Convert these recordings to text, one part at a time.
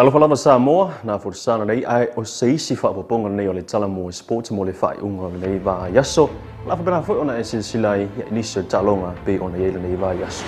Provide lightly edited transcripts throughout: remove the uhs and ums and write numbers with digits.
Latuavala Samoa na Folasa nei ai o seisi whaapoponga nei o le Talamua Sports mo le whai unga nei wa yaso. La whapena fwoi ona e silsilai ia inisio talonga pe ona iele nei wa yaso.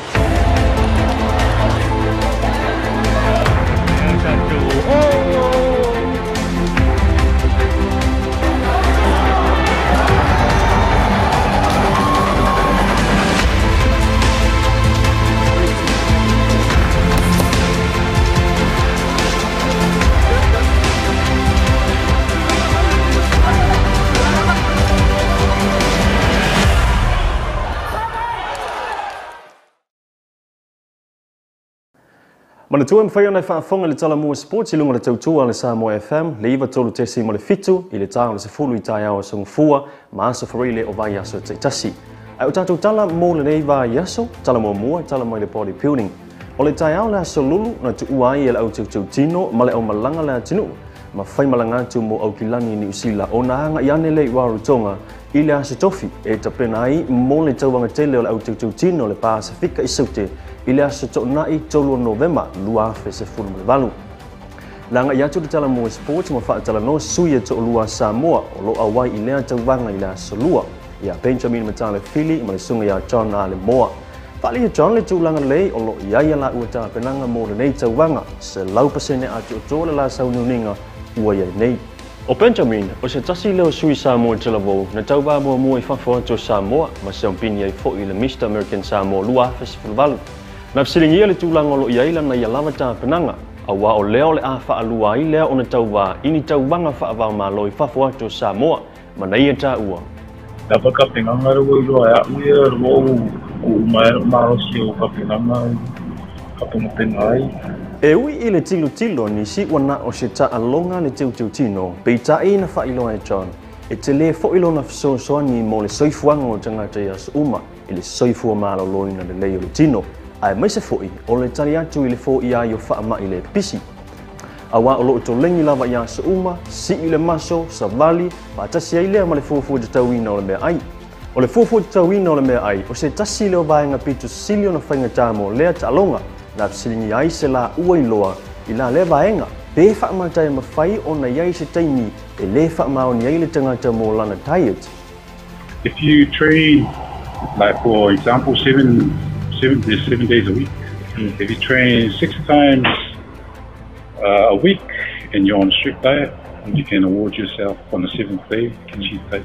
Manu Sina whai ona whaafonga le Talamua Sports I lunga le tautua le SamoaFM le iwa tolu tesi mo le fitu I le tāo le se fulu I tai awa songfua ma aso wharile o vai aso te tasi. Ai o tātou tala mo le nei vai aso, tala mo mua, tala mo le bodybuilding. O le tai ao le aso lulu na tu uai e le au tau tino ma le au malanga le atinu. Ma whai malanga tu mo au kilani ni usila o na hanga I ane le waru tonga I le aso tofi e tapena ai mo le tauanga tele o le au tau tino le Pasifika I saute I le aso to'onai tolu November lua fe se fulu mo le valu. Langa I atu le Talamua Sports ma whaatalanoa suia to'olua Samoa o lo awai I lea tauwanga I le aso lua. Ia Benjamin Matale Fili ma le sunga ia John a Lemoa. Whali ia John le tūlanga lei o lo iaia la ua tā penanga mo le nei tauwanga se lau pasene atu o tōle la saununinga ua iai nei. O Benjamin, o se tasi leo sui Samoa Talavou na tauwa mua I whawha to Samoa ma se ompini ai fo I le Mr. American Samoa lua fe se fulu valu. Na fsilingia le tūlanga o lo iaila na ia lava tā penanga, a wā o leo le a whaalua I lea o na tauwa ini tauwanga whaavau malo I whawha to Samoa, ma na ia tā ua. Na whakapenganga rua I loa ea uia rua o marosi o kapenganga kapenga ai. E ui I le tilo ni si wana o se ta alonga le teu tino, pei ta I na whailoa e John. E te le fo'ilo na whasoasoani mo le soifuanga o tangata I as uma, I le soifua malo loina le leo le tino. Ai mai se fo'i o le tali atu I le fo'i ai o whaama I le pisi. A wā o lo to lengi lava I asa uma, si I le maso, sa vali, pa tasi ai lea ma le fuafua te tauina o le mea ai. O le fuafua te tauina o le mea ai, o se tasi leo vaenga pitu silio na whainga tāmo lea ta alonga, na silingi ai se la ua I loa, I la le vaenga, pe whaama tai ma whai o na iai se taimi, e le whaama o ni ai le tangata mo lana diet. If you train, like for example, 7 days a week. If you train 6 times a week and you're on a strict diet, you can award yourself on the 7th day, you can cheat like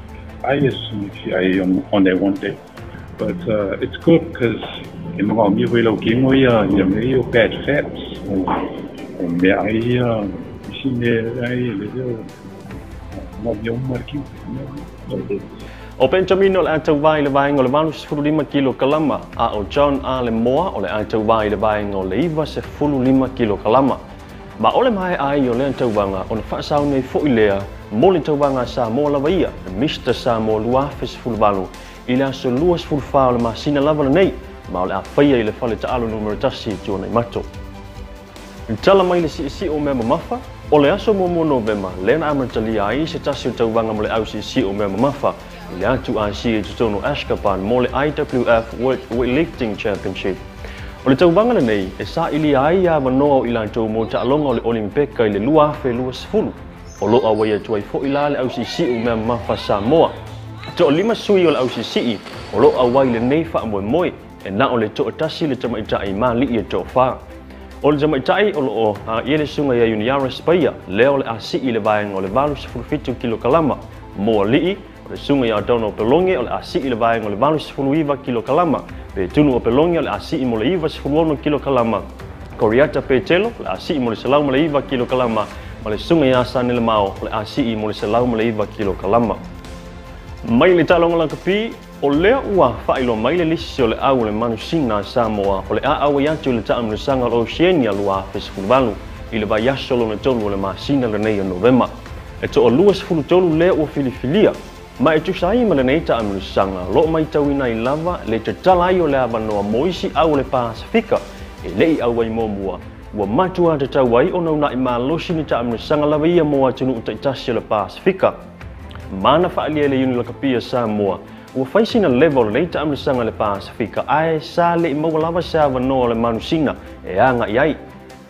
on that one day. But it's good because you know you bad fats O Benjamin o le atau vai le vaenga o le 15 kilo kalama, a o John a Lemoa o le atau vai le vaenga o le 15 kilo kalama. Ma o le mai ai o le atau vanga o na whaasau nei fo I lea mo le tau vanga Samoa lava ia, Mr. Samoa lua fes fulvalu, I le aso luas fulfa o le masina lava nei, ma o le a whaia I le whale ta alo numero tasi tua nei mato. Tala mai le si o mea mamafa, o le aso mo November, le na amatali ai se tasi o tau vanga mo le au si o mea mamafa, le atu a si e tutono Ashgabat mo le IWF Weightlifting Championship. O le tauwanga nei, e sa ili ai a manoa o ilantou mo ta alonga o le Olimpeka I le lua sefulu. O lo awai atu ai fo ila le au si o mea mamafa Samoa. To o 5 sui o le au si o lo awai le nei wha moe, e na o le to tasi le tamaitai ma li I to wha. O le tamaitai o lo a ia le sunga ia Uniara Spaya, leo le a si I le vaenga o le 27 kilo kalama, mo li le sunga ia dono pelonge o le asi I le vaenga o le 25 kilo kalama, pe tunu o pelonge o le asi mo le 21 kilo kalama. Koriata pe telo, le asi mo le salau mo le 1 kilo kalama, ma le sunga ia sane le mao, le asi mo le salau mo le 1 kilo kalama. Mai le talonga la kapi, o lea ua whailo mai le lisi o le au le Manu Sina Samoa, o le a awa iatu le taam le sanga o Oceania lua fesifulvalu, I le vai asolo na tolu o le masina le nei o November. E to o lua sifulu tolu lea ua filifilia, ma e tusai ma le nei ta amlu sanga, lo mai tauina I lava le te talai o le avanoa moisi au le Pasifika, e lei au ai momua, ua matua te tauai o nauna I malosi ni ta amlu sanga lava ia moa tunu utaitasi o le Pasifika. Mana whaalia le uni laka pia Samoa, ua whaisina level nei ta amlu sanga le Pasifika, ai sa le I maua lava sa avanoa le Manu Sina, e anga I ai.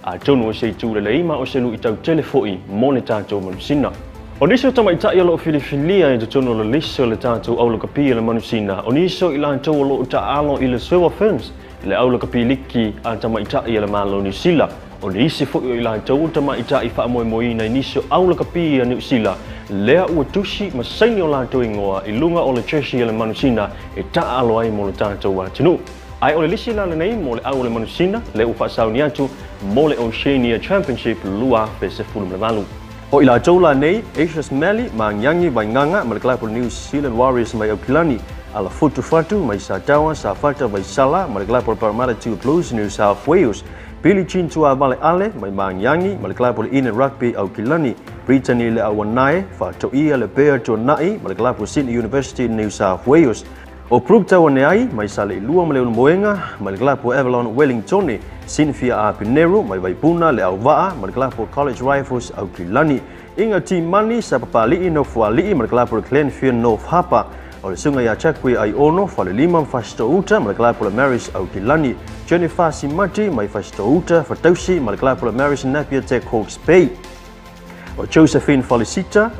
Jono se tu le ma o se lu itau telefoi monitor to Manu Sina. Oniso tama ita ia lo Fili ai jono le liso le tatu au lo Apia le Manu Sina. Oniso ila to lo ta alo ile SamoaFM le au lo liki a tama ita ia le malo ni sila. Onisi fo ila to tama ita ifa moi na iniso au lo Apia ni sila. Lea ua tusi masaini o lato ingoa ilunga o le Cheshire le Manu Sina e ta alo ai mo le tatu wa tinu. Ai ole lisi la nei mo le au le Manu Sina le ufa sauni atu mo le Oceania Championship lua pe se fulu le malu. O ila tola nei Asia's Mali manyangi bainganga ma le klapu New Zealand Warriors mai Auckland ala fatu mai Satawa sa fata vai sala ma le klapu Parramatta Two Blues New South Wales. Pili chintu a vale ale mai manyangi ma le klapu Ina Rugby Auckland Brittany le awanai fa to ia le Bear to nai ma le klapu Sydney University New South Wales. O prukta waneai mai sale lua ma le Moena ma le klapu Avalon Wellington Sinfia a Pinero mai vaipuna le Auva ma le klapu College Rifles Auckland. Inga team mani sa papali no fuali ma le klapu Glenfield North Harper. O le sunga ya chakwe ai ono fa le lima fasto uta ma le klapu Maris Auckland. Jennifer Simati mai fasto uta fa tausi ma le klapu Maris Napier Tech Hawke's Bay. O Josephine Felicita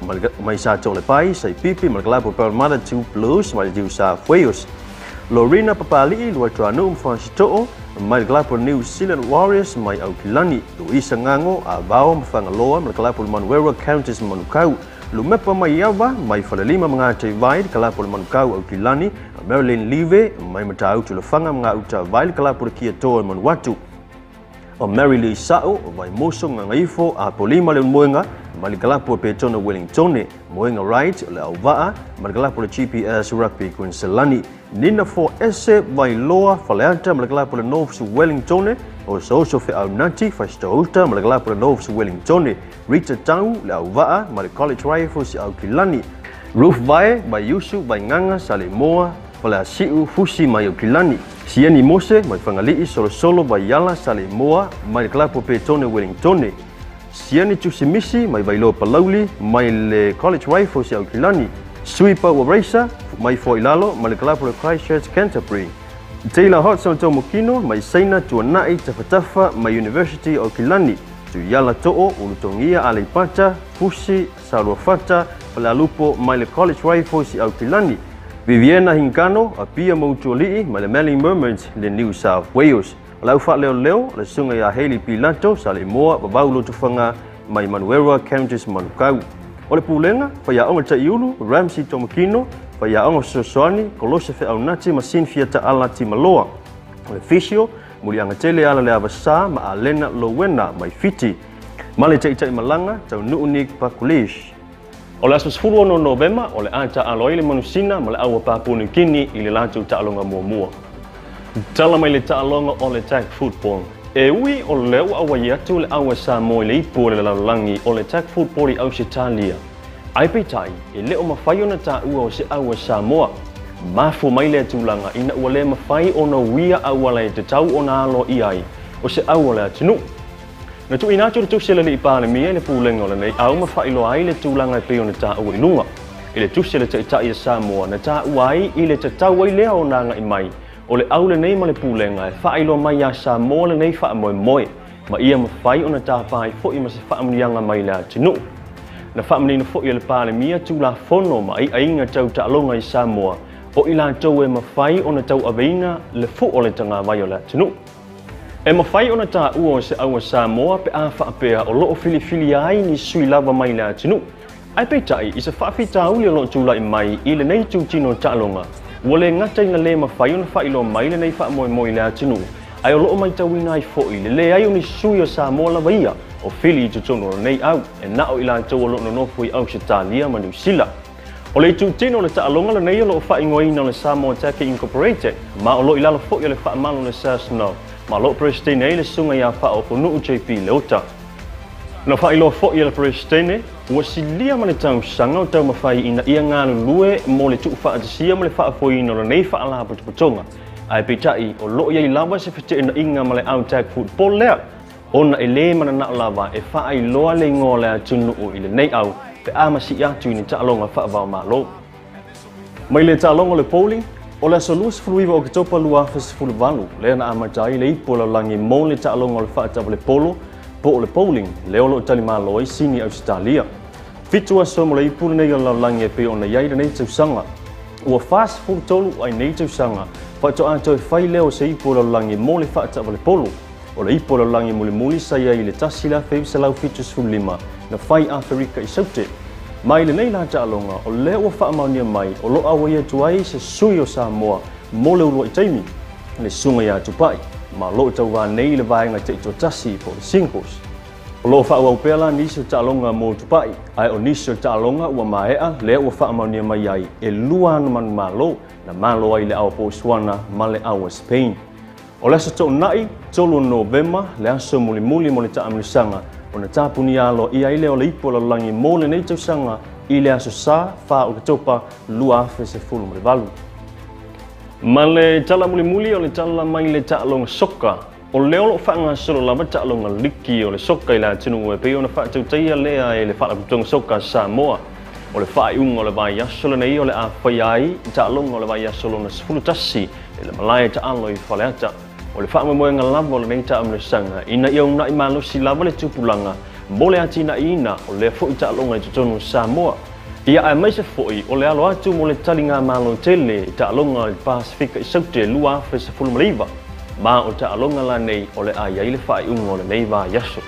mai sa tole pai sai pipi ma le klapu Parramatta Two Blues mai New South Wales. Lorena Papali lua tuanu mfasito mai le klapu New Zealand Warriors mai Auckland. Luisa Ngango a vao mfangaloa ma le klapu Manuela Counties Manukau. Lumepa mai Yava mai falelima mga vai klapu Manukau Auckland. Marilyn Live mai matau tu le fanga mga uta vai klapu Kia Toa Manuatu. O Mary Lee Sao vai moso ngangifo a polima le Moena mai klapu Petona Wellington Moena Right le Auva mai klapu GPS Rugby Queensland. Nina for ese vai loa faleanta mai klapu le North Wellington o so fe au nati fastoota mai klapu le North Wellington. Rita Tau le Auva mai College Rifles Auckland. Ruth vai Yusu vai nganga Lemoa fale siu fusi mai Auckland. Sieni Mose mai fangali solo vai yala Lemoa mai klapu Petona Wellington. Sieni Tusimisi mai vailo palauli mai le College Rifles Auckland. Sweeper Waresa mai foilalo mai le klapu Christchurch Canterbury. Taylor Hodgson Tomokino mai Saina tuanai tafatafa mai University Auckland. Tu yala to'o ulutongia alipata fusi salwafata palalupo mai le College Rifles Auckland. Viviana Hincano Apia Mautoli mai le Melly Mermaids le New South Wales. Lau fa leo le sunga ya Haley Pilato sa Lemoa babaulo tufanga mai Manuela Counties Manukau. O le pulenga fa ya onga taiulu Ramsey Tomokino fa ya onga Soswani kolose fe aunati masin fia ta ala timaloa. O le fisio mulianga tele ala le avasa ma alena lowena mai fiti. Male tai malanga tau nuunik pakulish. O le asmasfulu no November o le ata aloi le Manu Sina ma le aua Papua New Guinea i le latu taalonga mua. Tala mai le taalonga o le tag football. E ui o leo awa iatu le awa Samoa le ipu le laulangi o le tag football i Australia. Ai peitai e leo mawhai ona ta ua o se awa Samoa. Mafu mai le tulanga ina ua le mawhai ona wia awa le te tau ona alo i ai o se awa le atinu. Na tu ina tu sele le ipale mia le pulenga le nei au mawhai lo ai le tulanga i pe ona ta ua ilunga. I le tu sele te itai a Samoa na ta ua ai i le te tau ai lea o nanga i mai. O le au le nei ma le pulenga e whailo mai a Samoa le nei wha moe moe. Ma ia mawhai ona ta pai fo i ma se wha mnianga mai le atinu. Na wha mnina fo i le pale mia tu la fono ma i ainga tau ta alonga i Samoa. O i la tau e mawhai ona tau aveina le fo o le tanga vai o le atinu. E mawhai ona ta ua o se aua Samoa pe a whaapea o loo Fili ai ni sui lava mai le atinu. Ai peitai i se whaafita uli o loo tula i mai i le nei tu tino ta alonga. Ua le ngata ina le mawhai ona whailo mai le nei wha moe moe le atinu. Ai o loo mai tauina ai fo i le ai o ni sui o Samoa lava ia o Fili i tutono nei au e na o ila tau o loo nonofu i Australia ma New Zealand. O le tūtino le taalonga le nei o loo whaingoina le Samoa Take Incorporated ma o loo ilalo fo i le whaamalo le Sasno ma loo Prestene le sunga ia wha o ponuu JP le ota. Na whailo fo i le Prestene ua silia ma le tau sanga o tau mawhai ina ia ngālu lue mo le tuu whaatisia ma le whaafoina le nei whaala putuputonga. Ai pitai o loo iai lava se white ina inga ma le Outback Football lea. Ona e le mana na lava e whaai loa le ngō lea tunu o i le nei au pe amasi atu ni taalonga whaavao malo. Mai le taalonga le polling, o le aso luas fruiva o ke topa lua fes fuluvalu, le na amatai le ipo la langi mo le taalonga le whaatava le polo, po le polling leo lo Talamua loi sini Australia fitua so mo le ipuna nei la lange pe ona yai nei tau sanga ua fast food tolu ai nei tau sanga fa to anto fai leo se ipo la lange mo le fa ta le polo o le ipo la lange mo le muli sai ai le tasila fe se lau Fixtures fulima na fai Africa i saute mai le nei la ta longa o le ua fa maunia mai o lo awa tuai se sui o Samoa mo le ulo i taimi le sunga ya Tupai ma lo tau wa nei le vai ngai te tasi po singles o lo fa wa pela ni se ta longa mo Tupai ai o ni se ta longa ua maea le ua fa maunia mai ai e lua na man malo na malo ai le au po Swana ma le au Spain o le so nai tolu November le aso muli mo le ta amlisanga o na tapuni alo i ai le o le ipo la langi mo le nei tau sanga i le aso sa fa o topa lua fe se fulu mo le valu ma le tala muli o le tala mai le ta'alonga soka o leo lo whaanga solo lava ta'alonga liki o le soka i la tinu e pe ona wha tautaia lea e le wha putonga soka Samoa o le wha iunga o le vai asolo nei o le a whai ai ta'alonga o le vai asolo na sifulu tasi e le malaya ta'alo i whaleata o le wha moenga lava o le nei ta'amle sanga ina i na i malo si lava le tupulanga mo le atina ina o le fo i ta'alonga i tutonu Samoa ia ai mai se foi o le alo atu mo le talinga malo tele ta alonga i Pacific i saute lua fe se fulu maliva ma o ta alonga la nei o le ai le fai ungo le nei va yaso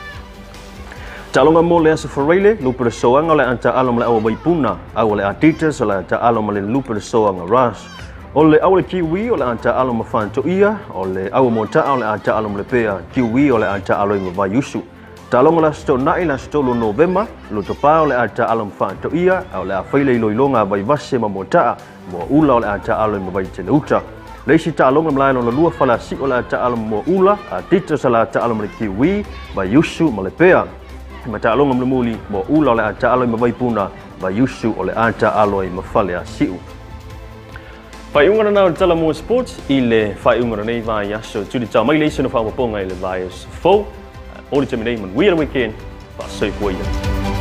ta alonga mo le aso forele lupa le soanga le anta alom le awa baipuna au le artitas o le ta alom le lupa le soanga ras o le awa le kiwi o le anta alom fanto ia o le awa monta o le anta alom le pea kiwi o le anta alom va yusu talonga la sto nai la sto lo November lo topa o le ata alom fanto ia o le afaile i loilonga vai vase mamota mo ula o le ata alom vai teleuta le si talonga mlai lo lua fala si o le ata alom mo ula a tito sala ata alom le kiwi vai yusu mo le pea ma talonga muli mo ula o le ata alom vai puna vai yusu o le ata aloi mafale a siu Fai unga na Talamua Sports i le fai unga nei vai yaso tuli ta mai le sino fa ponga i le vai fo All the time, we are weekend, but so for you.